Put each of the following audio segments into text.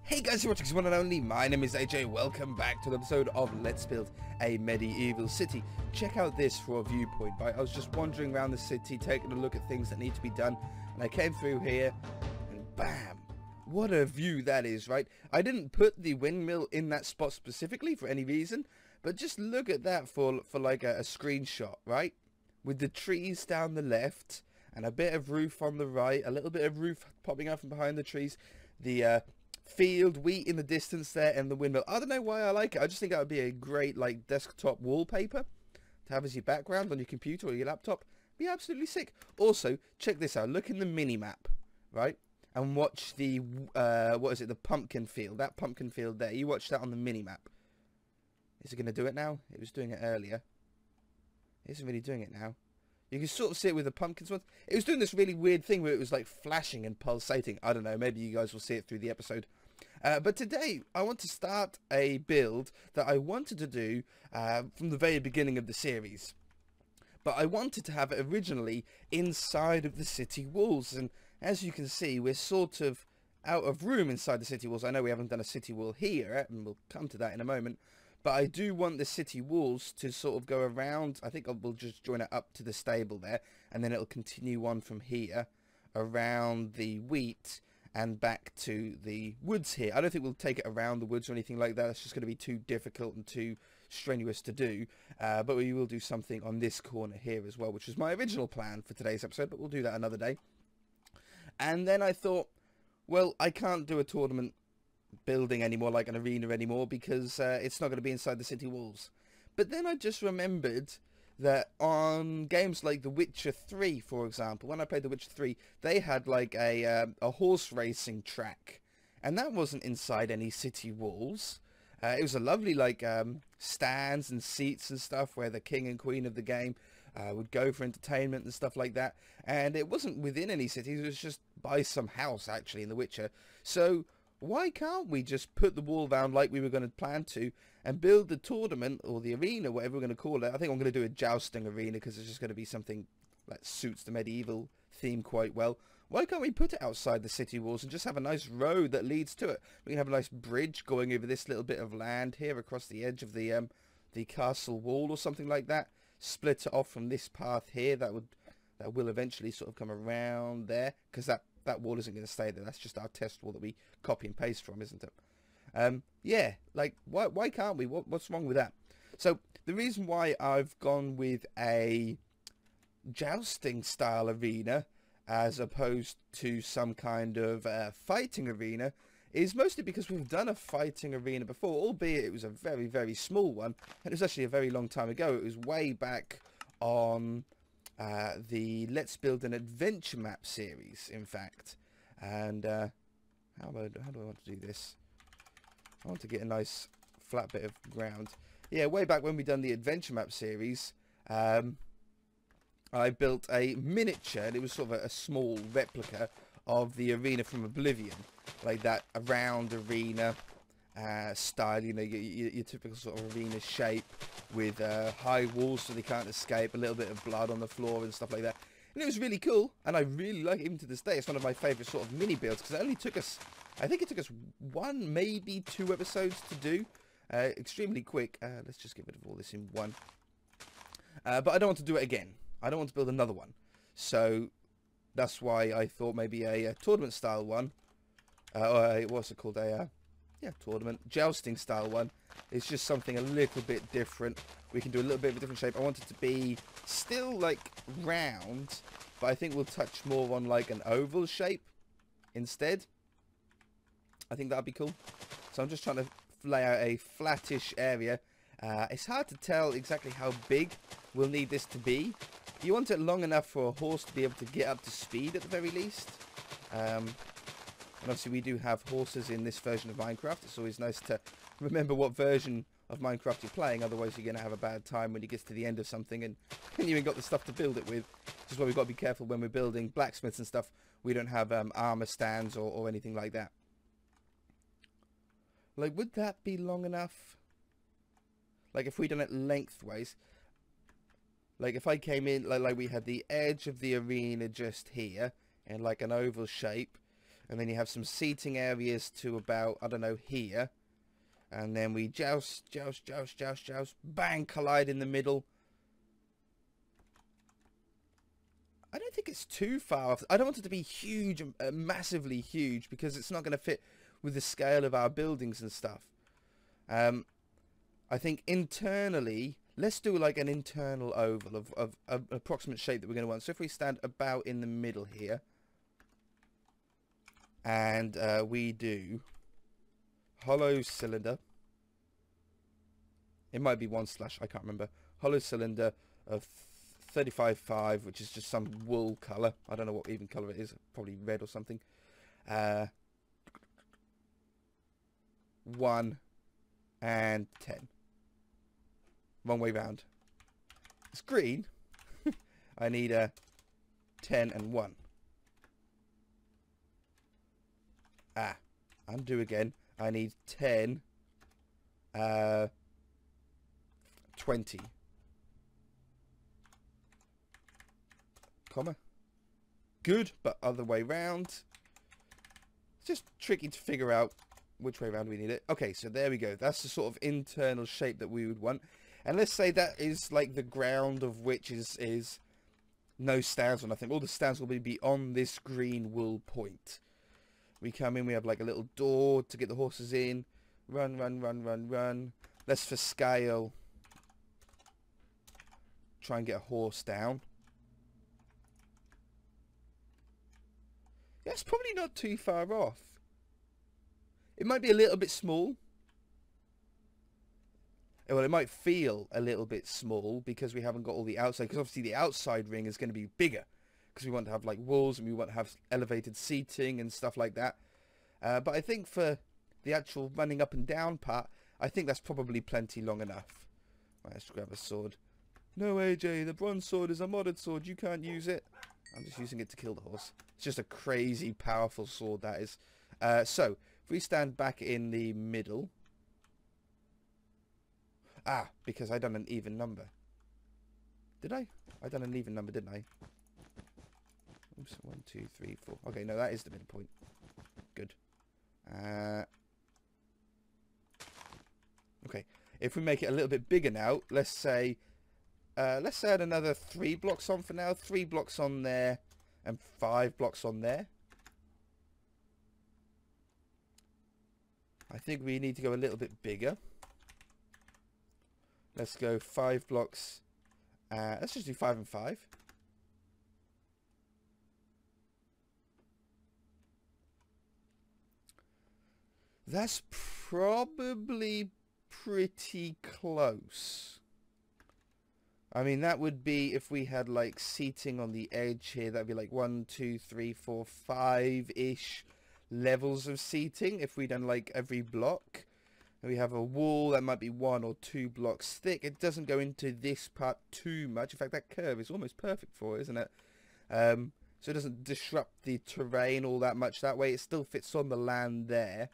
Hey guys, it's one and only, my name is AJ, welcome back to an episode of Let's Build a Medieval City. Check out this for a viewpoint, right? I was just wandering around the city, taking a look at things that need to be done, and I came through here, and bam! What a view that is, right? I didn't put the windmill in that spot specifically for any reason, but just look at that for like a screenshot, right? With the trees down the left, and a bit of roof on the right, a little bit of roof popping out from behind the trees, the field, wheat in the distance there, and the windmill. I don't know why I like it. I just think that would be a great like desktop wallpaper to have as your background on your computer or your laptop. Be absolutely sick. Also, check this out. Look in the mini map, right? And watch the what is it? The pumpkin field. That pumpkin field there. You watch that on the mini map. Is it going to do it now? It was doing it earlier. It isn't really doing it now. You can sort of see it with the pumpkins ones. It was doing this really weird thing where it was like flashing and pulsating. I don't know. Maybe you guys will see it through the episode. But today, I want to start a build that I wanted to do from the very beginning of the series. But I wanted to have it originally inside of the city walls. And as you can see, we're sort of out of room inside the city walls. I know we haven't done a city wall here, and we'll come to that in a moment. But I do want the city walls to sort of go around. I think we'll just join it up to the stable there. And then it'll continue on from here around the wheat and back to the woods here. I don't think we'll take it around the woods or anything like that. It's just going to be too difficult and too strenuous to do. But we will do something on this corner here as well, which was my original plan for today's episode. But we'll do that another day. And then I thought, well, I can't do a tournament building anymore, like an arena anymore, because it's not going to be inside the city walls. But then I just remembered that on games like The Witcher 3, for example, when I played The Witcher 3, they had like a horse racing track, and that wasn't inside any city walls. It was a lovely like stands and seats and stuff where the king and queen of the game would go for entertainment and stuff like that, and it wasn't within any cities. It was just by some house actually in The Witcher. So why can't we just put the wall down like we were going to plan to and build the tournament or the arena, whatever we're going to call it? I think I'm going to do a jousting arena because it's just going to be something that suits the medieval theme quite well. Why can't we put it outside the city walls and just have a nice road that leads to it? We can have a nice bridge going over this little bit of land here across the edge of the castle wall or something like that. Split it off from this path here. That will eventually sort of come around there, because that wall isn't going to stay there. That's just our test wall that we copy and paste from, isn't it? Yeah, like, why can't we? What's wrong with that? So, the reason why I've gone with a jousting style arena as opposed to some kind of fighting arena is mostly because we've done a fighting arena before, albeit it was a very, very small one. And it was actually a very long time ago. It was way back on the Let's Build an Adventure Map series, in fact. And how do I want to do this? I want to get a nice flat bit of ground. Yeah, way back when we done the Adventure Map series, I built a miniature, and it was sort of a small replica of the arena from Oblivion, like that round arena style, you know, your typical sort of arena shape with high walls so they can't escape, a little bit of blood on the floor and stuff like that. And it was really cool, and I really like it even to this day. It's one of my favourite sort of mini builds, because it only took us, I think it took us 1, maybe 2 episodes to do. Extremely quick. Let's just get rid of all this in one. But I don't want to do it again. I don't want to build another one. So that's why I thought maybe a tournament style one, or what's it called, yeah, tournament jousting style one. It's just something a little bit different. We can do a little bit of a different shape. I want it to be still like round, but I think we'll touch more on like an oval shape instead. I think that'd be cool. So I'm just trying to lay out a flattish area. It's hard to tell exactly how big we'll need this to be. You want it long enough for a horse to be able to get up to speed at the very least. And obviously we do have horses in this version of Minecraft. It's always nice to remember what version of Minecraft you're playing. Otherwise you're going to have a bad time when you get to the end of something and you ain't got the stuff to build it with. Which is why we've got to be careful when we're building blacksmiths and stuff. We don't have armor stands or anything like that. Like, would that be long enough? Like, if we done it lengthways. Like, if I came in, like we had the edge of the arena just here, in like an oval shape. And then you have some seating areas to about, I don't know, here. And then we joust, joust, joust, joust, joust, bang, collide in the middle. I don't think it's too far off. I don't want it to be huge, massively huge, because it's not going to fit with the scale of our buildings and stuff. I think internally, let's do like an internal oval of an approximate shape that we're going to want. So if we stand about in the middle here, and we do hollow cylinder. It might be 1 slash, I can't remember. Hollow cylinder of 35.5, which is just some wool colour. I don't know what even colour it is. Probably red or something. 1 and 10. Wrong way round. It's green. I need a 10 and 1. Undo again. I need 10, 20. Comma. Good, but other way round. It's just tricky to figure out which way around we need it. Okay, so there we go. That's the sort of internal shape that we would want. And let's say that is like the ground of which is no stands or nothing. All the stands will be on this green wool point. We come in, we have like a little door to get the horses in. Run, run, run, run, run. Let's for scale try and get a horse down. Yeah, it's probably not too far off. It might be a little bit small. Well, it might feel a little bit small because we haven't got all the outside. Because obviously the outside ring is going to be bigger. Because we want to have like walls and we want to have elevated seating and stuff like that. But I think for the actual running up and down part, I think that's probably plenty long enough. Right, let's grab a sword. No, AJ, the bronze sword is a modded sword. You can't use it. I'm just using it to kill the horse. It's just a crazy powerful sword, that is. So, if we stand back in the middle. Because I done an even number. Did I? I done an even number, didn't I? Oops, 1, 2, 3, 4. Okay, no, that is the midpoint. Good. Okay, if we make it a little bit bigger now, let's add another 3 blocks on for now. 3 blocks on there and 5 blocks on there. I think we need to go a little bit bigger. Let's go 5 blocks. Let's just do 5 and 5. That's probably pretty close. I mean, that would be if we had like seating on the edge here. That'd be like 1, 2, 3, 4, 5-ish levels of seating. If we done like every block, and we have a wall that might be 1 or 2 blocks thick. It doesn't go into this part too much. In fact, that curve is almost perfect for it, isn't it? So it doesn't disrupt the terrain all that much that way. It still fits on the land there.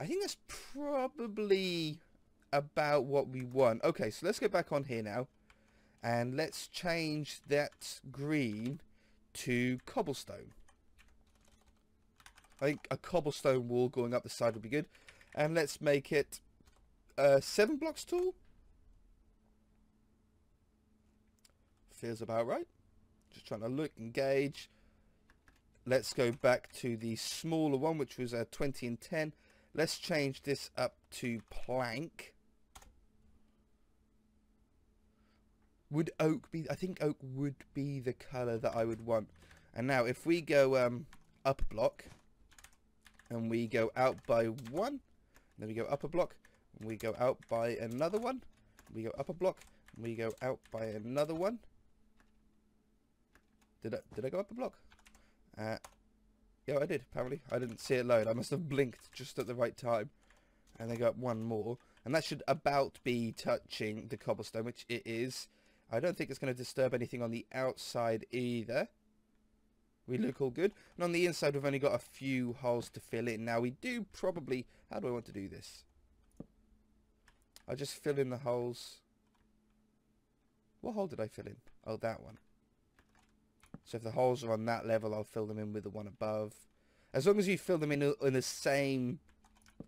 I think that's probably about what we want. Okay, so let's go back on here now. And let's change that green to cobblestone. I think a cobblestone wall going up the side would be good. And let's make it 7 blocks tall. Feels about right. Just trying to look and gauge. Let's go back to the smaller one, which was 20 and 10. Let's change this up to plank. Would oak be... I think oak would be the colour that I would want. And now if we go up a block. And we go out by 1. Then we go up a block. And we go out by another one. We go up a block. And we go out by another one. Did I go up a block? Yeah, I did, apparently. I didn't see it load. I must have blinked just at the right time. And then go up one more. And that should about be touching the cobblestone, which it is. I don't think it's going to disturb anything on the outside either. We look all good. And on the inside, we've only got a few holes to fill in. Now, we do probably... How do I want to do this? I'll just fill in the holes. What hole did I fill in? Oh, that one. So if the holes are on that level, I'll fill them in with the one above. As long as you fill them in the same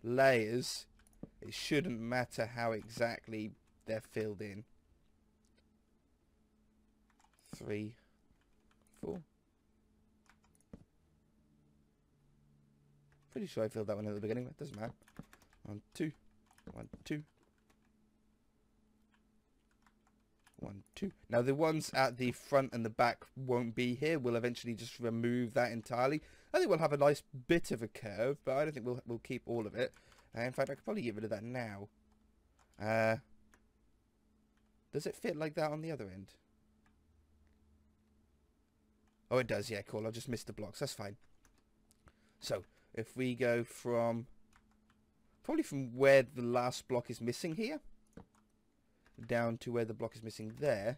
layers, it shouldn't matter how exactly they're filled in. 3, 4. Pretty sure I filled that one at the beginning, but it doesn't matter. 1, 2. 1, 2. 1, 2. Now the ones at the front and the back won't be here. We'll eventually just remove that entirely. I think we'll have a nice bit of a curve, but I don't think we'll keep all of it. In fact, I could probably get rid of that now. Does it fit like that on the other end? Oh, it does. Yeah, cool. I just missed the blocks. That's fine. So if we go from probably from where the last block is missing here down to where the block is missing there,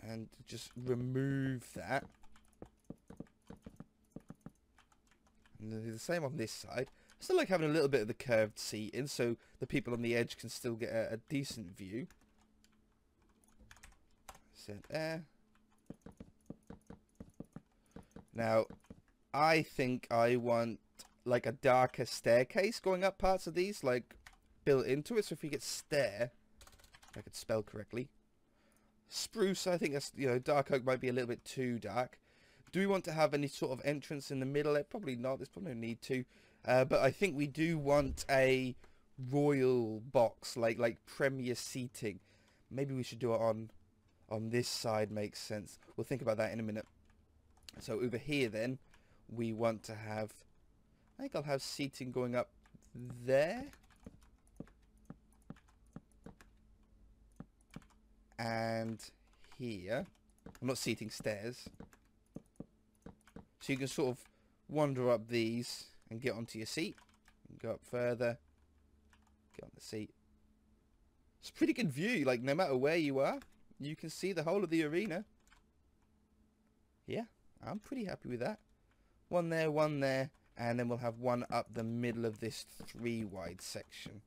and just remove that, and do the same on this side. I still like having a little bit of the curved seating so the people on the edge can still get a decent view. Set there. Now I think I want like a darker staircase going up parts of these, like built into it. So if we get stair, if I could spell correctly, spruce, I think that's, you know, dark oak might be a little bit too dark. Do we want to have any sort of entrance in the middle? Probably not. There's probably no need to. But I think we do want a royal box, like premier seating. Maybe we should do it on this side. Makes sense. We'll think about that in a minute. So over here then, we want to have, I think I'll have seating going up there. And here. I'm not seating, stairs. So you can sort of wander up these and get onto your seat. Go up further. Get on the seat. It's a pretty good view. Like, no matter where you are, you can see the whole of the arena. Yeah, I'm pretty happy with that. One there, and then we'll have one up the middle of this 3 wide section.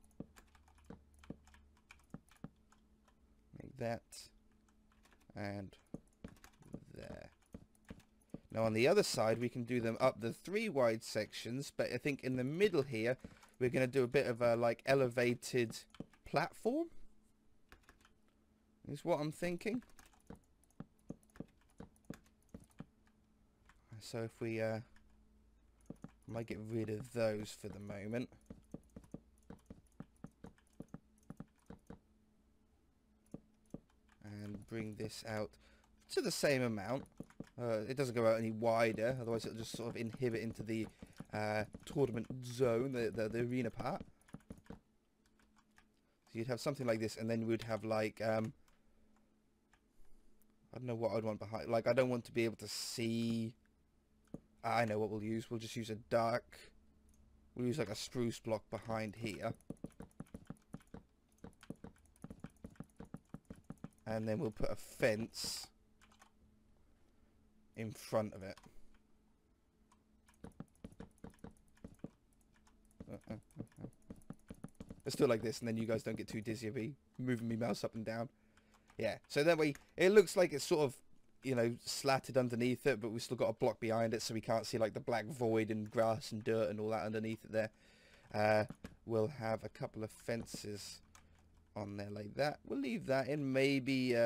Like that. And there. Now on the other side, we can do them up the 3 wide sections, but I think in the middle here, we're going to do a bit of a like elevated platform. Is what I'm thinking. So if we might get rid of those for the moment. And bring this out to the same amount. It doesn't go out any wider, otherwise it'll just sort of inhibit into the tournament zone, the arena part. So you'd have something like this, and then we'd have like, I don't know what I'd want behind. Like, I don't want to be able to see. I know what we'll use. We'll just use a dark. We'll use like a spruce block behind here. And then we'll put a fence in front of it. Let's do it like this, and then you guys don't get too dizzy of me moving my mouse up and down. Yeah, so that way it looks like it's sort of, you know, slatted underneath it, but we've still got a block behind it, so we can't see like the black void and grass and dirt and all that underneath it there. We'll have a couple of fences on there like that. We'll leave that in. Maybe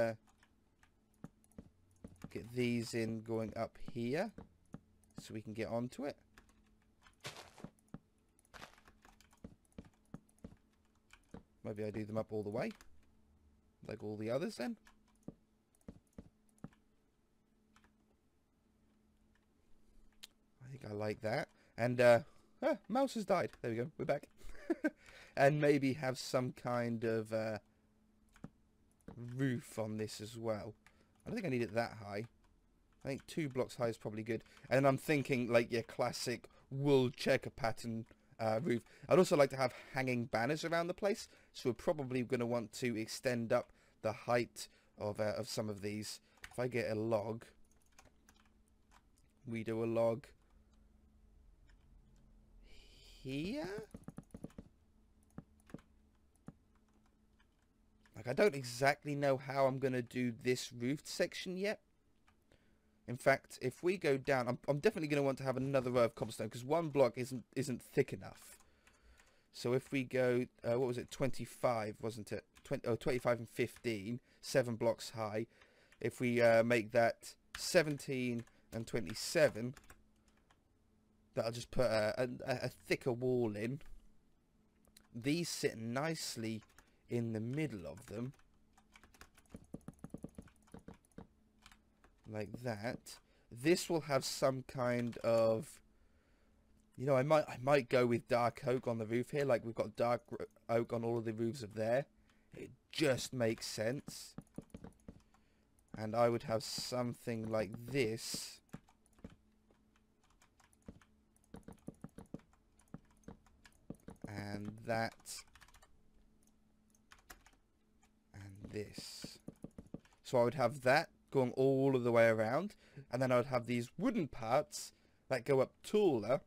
get these in going up here so we can get onto it. Maybe I do them up all the way like all the others then. I think I like that. And mouse has died. There we go, we're back. And maybe have some kind of roof on this as well. I don't think I need it that high. I think 2 blocks high is probably good. And I'm thinking like your classic wool checker pattern roof. I'd also like to have hanging banners around the place, so we're probably going to want to extend up the height of some of these. If I get a log, we do a log here. Like, I don't exactly know how I'm going to do this roofed section yet. In fact, if we go down, I'm definitely going to want to have another row of cobblestone because one block isn't thick enough. So if we go, what was it, 25, wasn't it? 25 and 15, 7 blocks high. If we make that 17 and 27, that'll just put a thicker wall in. These sit nicely in the middle of them. Like that. This will have some kind of, you know, I might go with dark oak on the roof here, like we've got dark oak on all of the roofs of there. It just makes sense. And I would have something like this. And that. And this. So I would have that going all of the way around, and then I would have these wooden parts that go up taller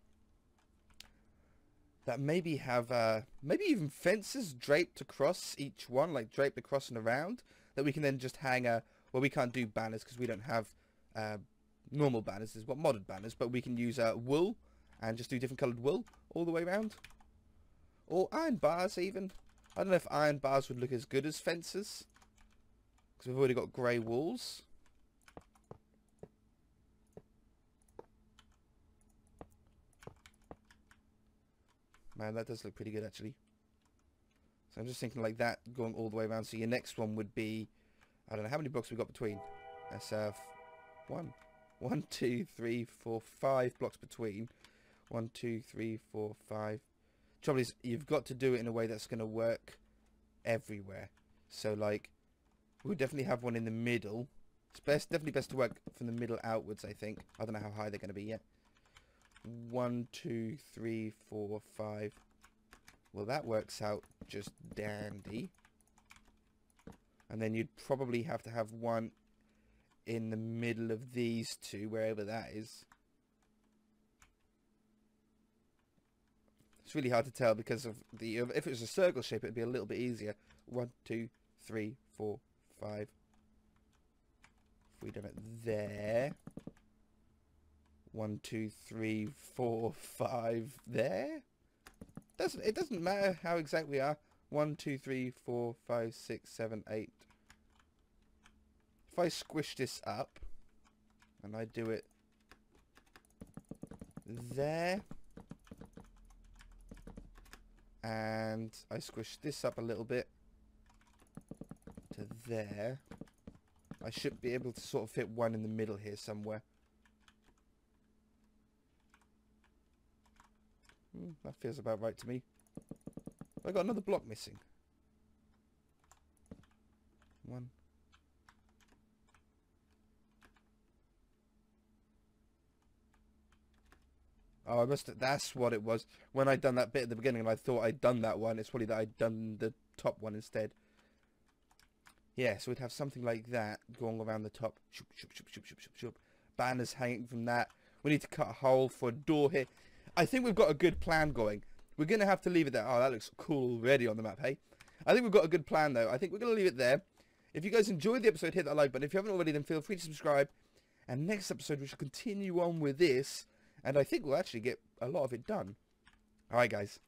that maybe have maybe even fences draped across each one, like draped across and around, that we can then just hang well, we can't do banners because we don't have normal banners. We've got modded banners, but we can use wool and just do different coloured wool all the way around, or iron bars even. I don't know if iron bars would look as good as fences because we've already got grey walls. Man, that does look pretty good, actually. So I'm just thinking like that, going all the way around. So your next one would be, I don't know, how many blocks we got between? That's 1, 2, 3, 4, 5 blocks between. 1, 2, 3, 4, 5. Trouble is, you've got to do it in a way that's going to work everywhere. So, like, we'll definitely have one in the middle. It's definitely best to work from the middle outwards, I think. I don't know how high they're going to be yet. 1, 2, 3, 4, 5. Well, that works out just dandy. And then you'd probably have to have one in the middle of these two, wherever that is. It's really hard to tell because of the, if it was a circle shape, it'd be a little bit easier. 1, 2, 3, 4, 5. If we done it there. 1, 2, 3, 4, 5 there. It doesn't matter how exact we are. 1, 2, 3, 4, 5, 6, 7, 8. If I squish this up and I do it there, and I squish this up a little bit to there, I should be able to sort of fit one in the middle here somewhere. That feels about right to me. I got another block missing. 1. Oh, I must have, that's what it was. When I'd done that bit at the beginning and I thought I'd done that one, it's probably that I'd done the top one instead. Yeah, so we'd have something like that going around the top. Shoop, shoop, shoop, shoop, shoop, shoop, shoop. Banners hanging from that. We need to cut a hole for a door here. I think we've got a good plan going. We're going to have to leave it there. Oh, that looks cool already on the map, hey? I think we've got a good plan, though. I think we're going to leave it there. If you guys enjoyed the episode, hit that like button. If you haven't already, then feel free to subscribe. And next episode, we shall continue on with this. And I think we'll actually get a lot of it done. Alright, guys.